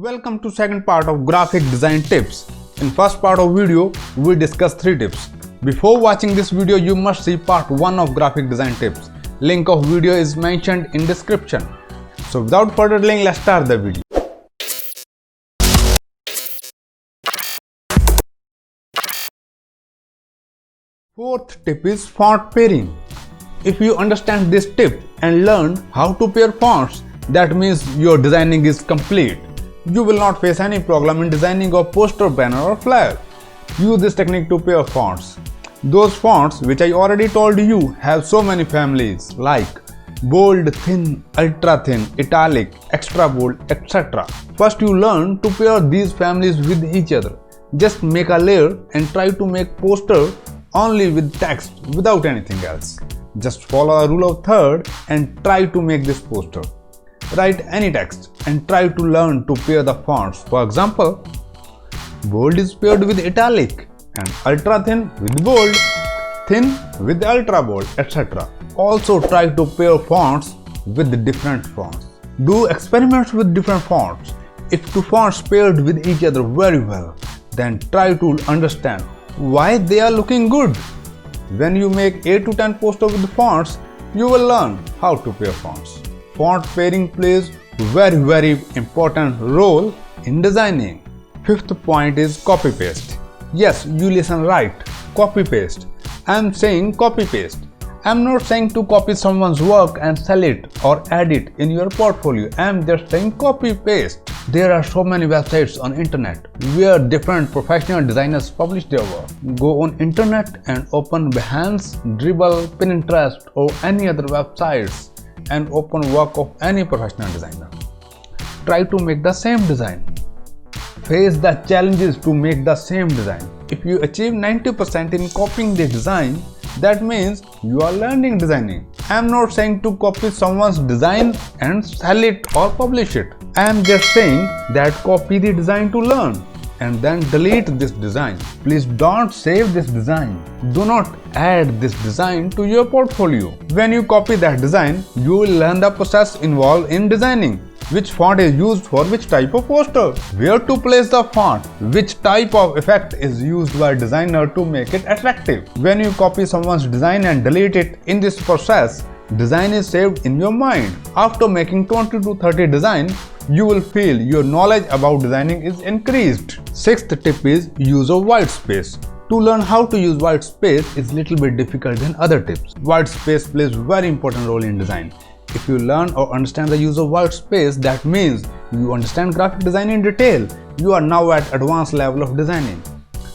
Welcome to second part of graphic design tips. In first part of video, we discuss 3 tips. Before watching this video, you must see part 1 of graphic design tips. Link of video is mentioned in description. So without further delay, let's start the video. Fourth tip is font pairing. If you understand this tip and learn how to pair fonts, that means your designing is complete. You will not face any problem in designing a poster, banner or flyer. Use this technique to pair fonts. Those fonts which I already told you have so many families like bold, thin, ultra thin, italic, extra bold, etc. First you learn to pair these families with each other. Just make a layer and try to make poster only with text without anything else. Just follow a rule of third and try to make this poster. Write any text and try to learn to pair the fonts. For example, bold is paired with italic and ultra thin with bold, thin with ultra bold, etc. Also try to pair fonts with different fonts. Do experiments with different fonts. If two fonts paired with each other very well, then try to understand why they are looking good. When you make 8 to 10 posters with fonts, you will learn how to pair fonts. Font pairing plays very important role in designing. Fifth point is copy paste. Yes, you listen right. Copy paste. I am saying copy paste. I am not saying to copy someone's work and sell it or add it in your portfolio. I am just saying copy paste. There are so many websites on internet where different professional designers publish their work. Go on internet and open Behance, Dribble, Pinterest or any other websites and open work of any professional designer. Try to make the same design. Face the challenges to make the same design. If you achieve 90% in copying the design, that means you are learning designing. I am not saying to copy someone's design and sell it or publish it. I am just saying that copy the design to learn and then delete this design. Please don't save this design. Do not add this design to your portfolio. When you copy that design, you will learn the process involved in designing. Which font is used for which type of poster, where to place the font, which type of effect is used by designer to make it attractive. When you copy someone's design and delete it in this process, design is saved in your mind. After making 20 to 30 design, you will feel your knowledge about designing is increased. Sixth tip is use of white space. To learn how to use white space is little bit difficult than other tips. White space plays very important role in design. If you learn or understand the use of white space, that means you understand graphic design in detail. You are now at advanced level of designing.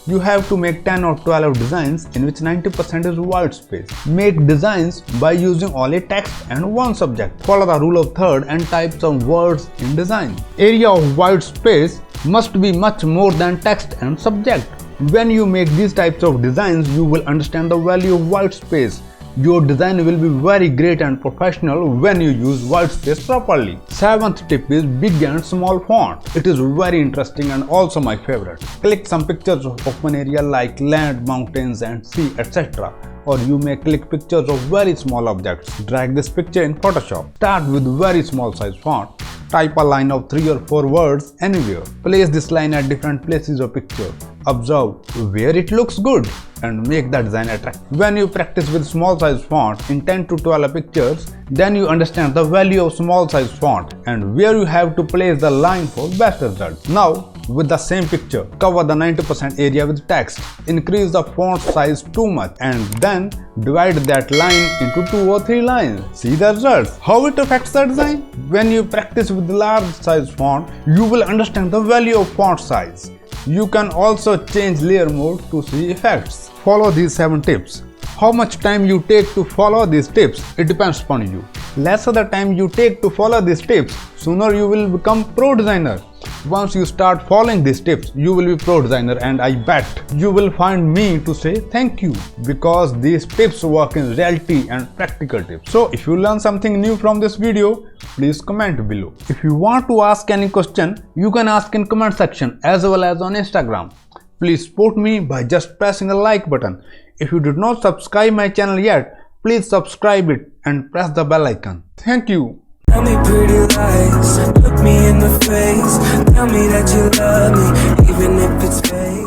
You have to make 10 or 12 designs in which 90% is white space. Make designs by using only text and one subject. Follow the rule of third and type some words in design. Area of white space must be much more than text and subject. When you make these types of designs, you will understand the value of white space. Your design will be very great and professional when you use white space properly. Seventh tip is big and small font. It is very interesting and also my favorite. Click some pictures of open area like land, mountains and sea, etc. Or you may click pictures of very small objects. Drag this picture in Photoshop. Start with very small size font. Type a line of 3 or 4 words anywhere. Place this line at different places of picture. Observe where it looks good and make the design attractive. When you practice with small size font in 10 to 12 pictures, then you understand the value of small size font and where you have to place the line for best results. Now, with the same picture, cover the 90% area with text. Increase the font size too much and then divide that line into 2 or 3 lines. See the results. How it affects the design? When you practice with large size font, you will understand the value of font size. You can also change layer mode to see effects. Follow these 7 tips. How much time you take to follow these tips, it depends upon you. Lesser the time you take to follow these tips, sooner you will become pro designer. Once you start following these tips, you will be pro designer and I bet you will find me to say thank you because these tips work in reality and practical tips. So if you learn something new from this video, please comment below. If you want to ask any question, you can ask in comment section as well as on Instagram. Please support me by just pressing the like button. If you did not subscribe my channel yet, please subscribe it and press the bell icon. Thank you. Tell me pretty lies, look me in the face, tell me that you love me.